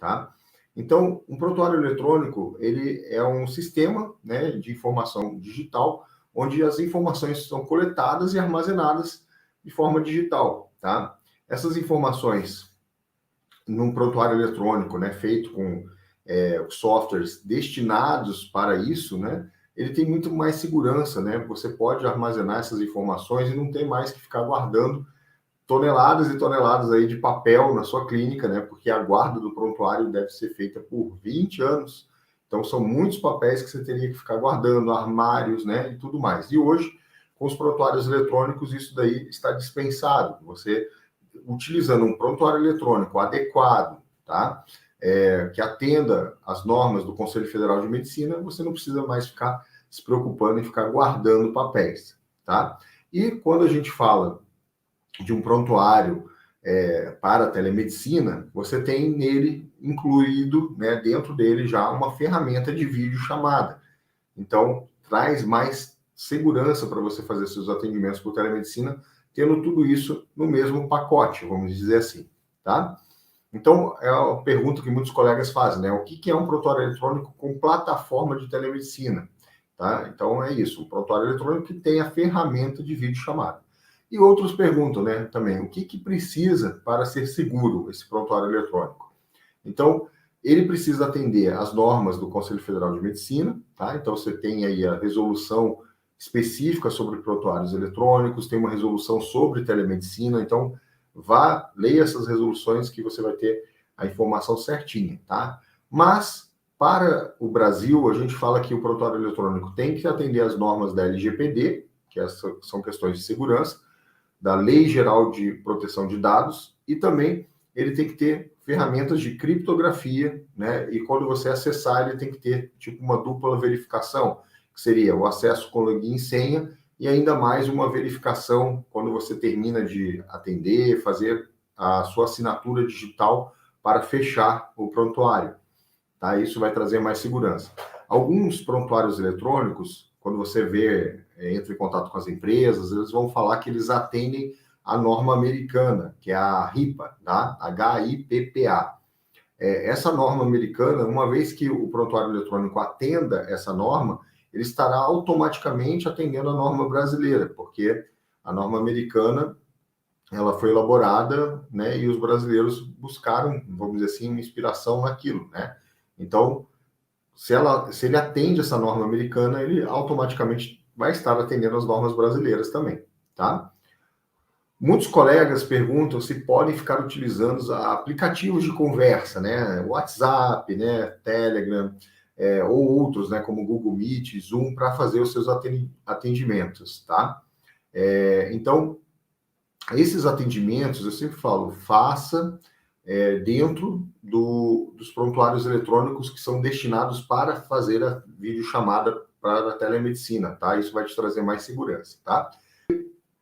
tá? Então, um prontuário eletrônico, ele é um sistema, né, de informação digital, onde as informações são coletadas e armazenadas de forma digital, tá? Essas informações num prontuário eletrônico, né, feito com softwares destinados para isso, né, ele tem muito mais segurança, né? Você pode armazenar essas informações e não tem mais que ficar guardando toneladas e toneladas aí de papel na sua clínica, né? Porque a guarda do prontuário deve ser feita por 20 anos. Então, são muitos papéis que você teria que ficar guardando, armários, né? E tudo mais. E hoje, com os prontuários eletrônicos, isso daí está dispensado. Você, utilizando um prontuário eletrônico adequado, tá? Que atenda às normas do Conselho Federal de Medicina, você não precisa mais ficar se preocupando em ficar guardando papéis, tá? E quando a gente fala de um prontuário para a telemedicina, você tem nele incluído, né, dentro dele já uma ferramenta de videochamada. Então, traz mais segurança para você fazer seus atendimentos por telemedicina, tendo tudo isso no mesmo pacote, vamos dizer assim, tá? Então, é a pergunta que muitos colegas fazem, né? O que é um prontuário eletrônico com plataforma de telemedicina? Tá? Então, é isso, um prontuário eletrônico que tem a ferramenta de videochamada. E outros perguntam, né, também, o que precisa para ser seguro esse prontuário eletrônico? Então, ele precisa atender às normas do Conselho Federal de Medicina, tá? Então, você tem aí a resolução específica sobre prontuários eletrônicos, tem uma resolução sobre telemedicina, então, leia essas resoluções que você vai ter a informação certinha, tá? Mas, para o Brasil, a gente fala que o prontuário eletrônico tem que atender às normas da LGPD, que são questões de segurança, da Lei Geral de Proteção de Dados, e também ele tem que ter ferramentas de criptografia, né? E quando você acessar, ele tem que ter tipo uma dupla verificação, que seria o acesso com login e senha, e ainda mais uma verificação quando você termina de atender, fazer a sua assinatura digital para fechar o prontuário, tá? Isso vai trazer mais segurança. Alguns prontuários eletrônicos, quando você entra em contato com as empresas, eles vão falar que eles atendem a norma americana, que é a HIPAA, tá? HIPPA. Essa norma americana, uma vez que o prontuário eletrônico atenda essa norma, ele estará automaticamente atendendo a norma brasileira, porque a norma americana, ela foi elaborada, né, e os brasileiros buscaram, vamos dizer assim, uma inspiração naquilo, né? Então, se ele atende essa norma americana, ele automaticamente vai estar atendendo as normas brasileiras também, tá? Muitos colegas perguntam se podem ficar utilizando aplicativos de conversa, né? WhatsApp, né? Telegram, ou outros, né? Como Google Meet, Zoom, para fazer os seus atendimentos, tá? Então, esses atendimentos, eu sempre falo, faça dentro dos prontuários eletrônicos que são destinados para fazer a videochamada para a telemedicina, tá? Isso vai te trazer mais segurança, tá?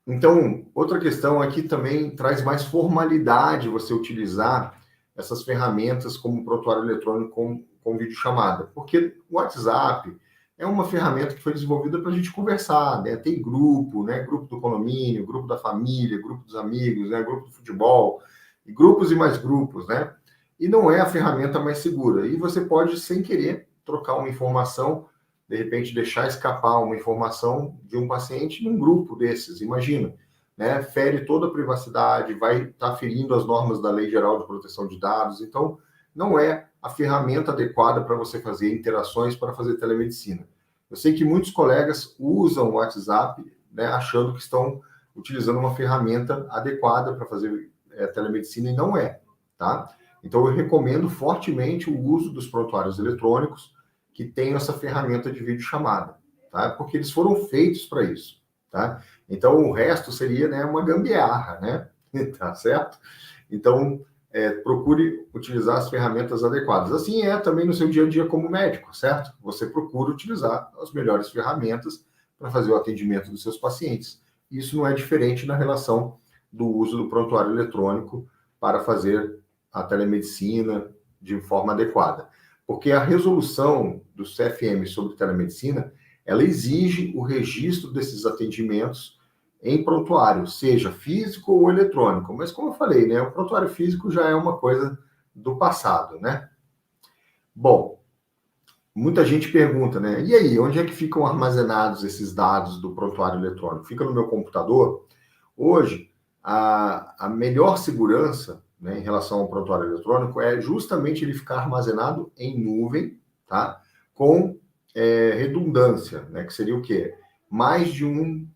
Então, outra questão é que também traz mais formalidade você utilizar essas ferramentas como prontuário eletrônico com videochamada, porque o WhatsApp é uma ferramenta que foi desenvolvida para a gente conversar, né? Tem grupo, né? Grupo do condomínio, grupo da família, grupo dos amigos, né? Grupo do futebol, e grupos e mais grupos, né? E não é a ferramenta mais segura. E você pode, sem querer, trocar uma informação, de repente deixar escapar uma informação de um paciente num grupo desses, imagina, né? Fere toda a privacidade, vai estar ferindo as normas da Lei Geral de Proteção de Dados, então não é a ferramenta adequada para você fazer interações para fazer telemedicina. Eu sei que muitos colegas usam o WhatsApp, né, achando que estão utilizando uma ferramenta adequada para fazer telemedicina e não é, tá? Então eu recomendo fortemente o uso dos prontuários eletrônicos que tenham essa ferramenta de videochamada, tá? Porque eles foram feitos para isso, tá? Então o resto seria, né, uma gambiarra, né? Tá certo? Então procure utilizar as ferramentas adequadas. Assim é também no seu dia a dia como médico, certo? Você procura utilizar as melhores ferramentas para fazer o atendimento dos seus pacientes. Isso não é diferente na relação do uso do prontuário eletrônico para fazer a telemedicina de forma adequada. Porque a resolução do CFM sobre telemedicina, ela exige o registro desses atendimentos em prontuário, seja físico ou eletrônico. Mas como eu falei, né, o prontuário físico já é uma coisa do passado, né? Bom, muita gente pergunta, né? E aí, onde é que ficam armazenados esses dados do prontuário eletrônico? Fica no meu computador? Hoje, a melhor segurança, né, em relação ao prontuário eletrônico é justamente ele ficar armazenado em nuvem, tá? Com redundância, né? Que seria o quê? Mais de um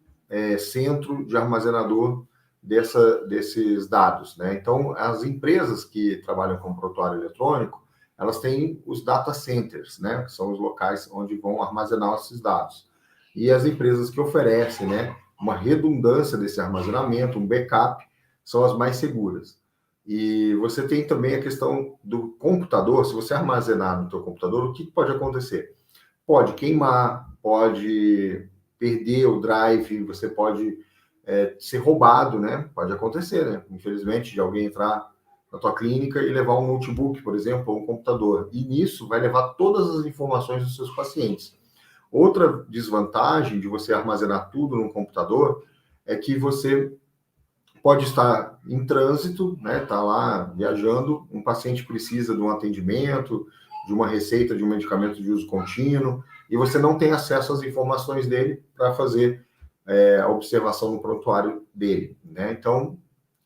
centro de armazenador desses dados, né? Então, as empresas que trabalham com prontuário eletrônico, elas têm os data centers, né? Que são os locais onde vão armazenar esses dados. E as empresas que oferecem, né, uma redundância desse armazenamento, um backup, são as mais seguras. E você tem também a questão do computador. Se você armazenar no seu computador, o que pode acontecer? Pode queimar, pode perder o drive, você pode ser roubado, né? Pode acontecer, né? Infelizmente, de alguém entrar na tua clínica e levar um notebook, por exemplo, ou um computador. E nisso vai levar todas as informações dos seus pacientes. Outra desvantagem de você armazenar tudo no computador é que você pode estar em trânsito, né? Tá lá viajando, um paciente precisa de um atendimento, de uma receita de um medicamento de uso contínuo, e você não tem acesso às informações dele para fazer a observação no prontuário dele, né? Então,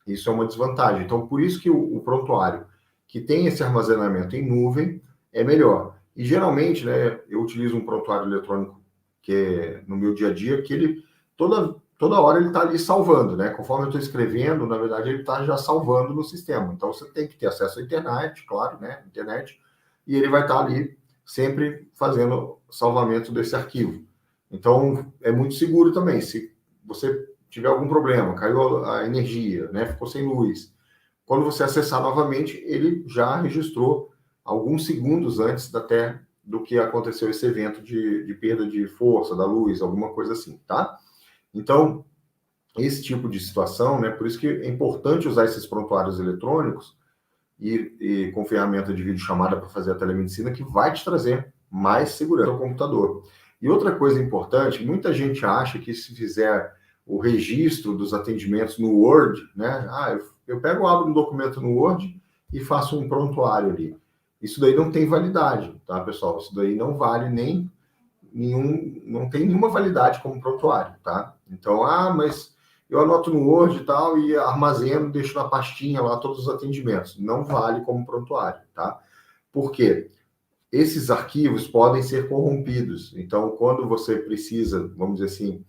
isso é uma desvantagem. Então, por isso que o prontuário que tem esse armazenamento em nuvem é melhor. E geralmente, né, eu utilizo um prontuário eletrônico que é no meu dia a dia, que ele toda hora ele está ali salvando, né? Conforme eu estou escrevendo, na verdade ele está já salvando no sistema. Então você tem que ter acesso à internet, claro, né? Internet, e ele vai estar ali sempre fazendo salvamento desse arquivo. Então é muito seguro também. Se você tiver algum problema, caiu a energia, né? Ficou sem luz. Quando você acessar novamente, ele já registrou alguns segundos antes até do que aconteceu esse evento de perda de força da luz, alguma coisa assim, tá? Então, esse tipo de situação, né? Por isso que é importante usar esses prontuários eletrônicos e com ferramenta de videochamada para fazer a telemedicina, que vai te trazer mais segurança ao computador. E outra coisa importante, muita gente acha que se fizer o registro dos atendimentos no Word, né? Eu pego, abro um documento no Word e faço um prontuário ali. Isso daí não tem validade, tá, pessoal? Isso daí não vale nem não tem nenhuma validade como prontuário, tá? Então, mas eu anoto no Word e tal e armazeno, deixo na pastinha lá todos os atendimentos. Não vale como prontuário, tá? Por quê? Esses arquivos podem ser corrompidos. Então, quando você precisa, vamos dizer assim,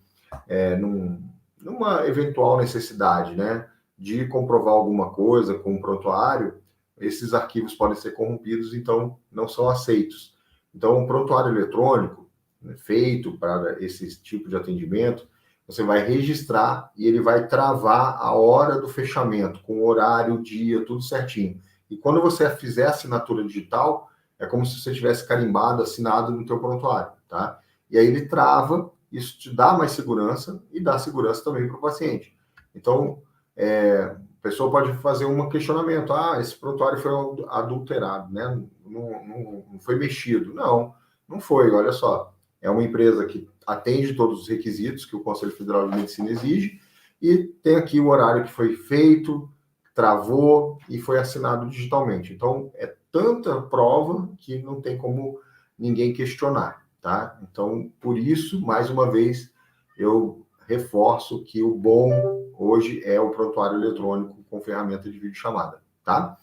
numa eventual necessidade, né, de comprovar alguma coisa com um prontuário, esses arquivos podem ser corrompidos, então não são aceitos. Então, um prontuário eletrônico, né, feito para esse tipo de atendimento, você vai registrar e ele vai travar a hora do fechamento, com horário, dia, tudo certinho. E quando você fizer a assinatura digital, é como se você tivesse carimbado, assinado no teu prontuário, tá? E aí ele trava, isso te dá mais segurança e dá segurança também para o paciente. Então, a pessoa pode fazer um questionamento, esse prontuário foi adulterado, né? Não foi mexido. Não, não foi, olha só. É uma empresa que atende todos os requisitos que o Conselho Federal de Medicina exige e tem aqui o horário que foi feito, travou e foi assinado digitalmente. Então, é tanta prova que não tem como ninguém questionar, tá? Então, por isso, mais uma vez, eu reforço que o bom hoje é o prontuário eletrônico com ferramenta de videochamada, tá?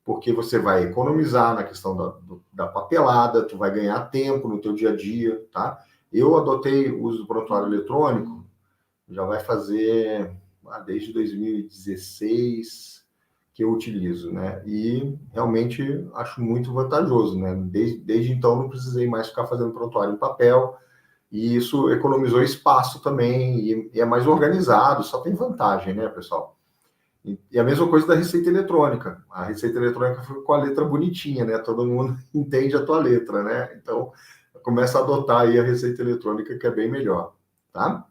Porque você vai economizar na questão da papelada, tu vai ganhar tempo no teu dia a dia, tá? Eu adotei o uso do prontuário eletrônico, já vai fazer desde 2016 que eu utilizo, né? E realmente acho muito vantajoso, né? Desde então não precisei mais ficar fazendo prontuário em papel, e isso economizou espaço também, e é mais organizado, só tem vantagem, né, pessoal? E a mesma coisa da receita eletrônica. A receita eletrônica foi com a letra bonitinha, né? Todo mundo entende a tua letra, né? Então, começa a adotar aí a receita eletrônica, que é bem melhor, tá?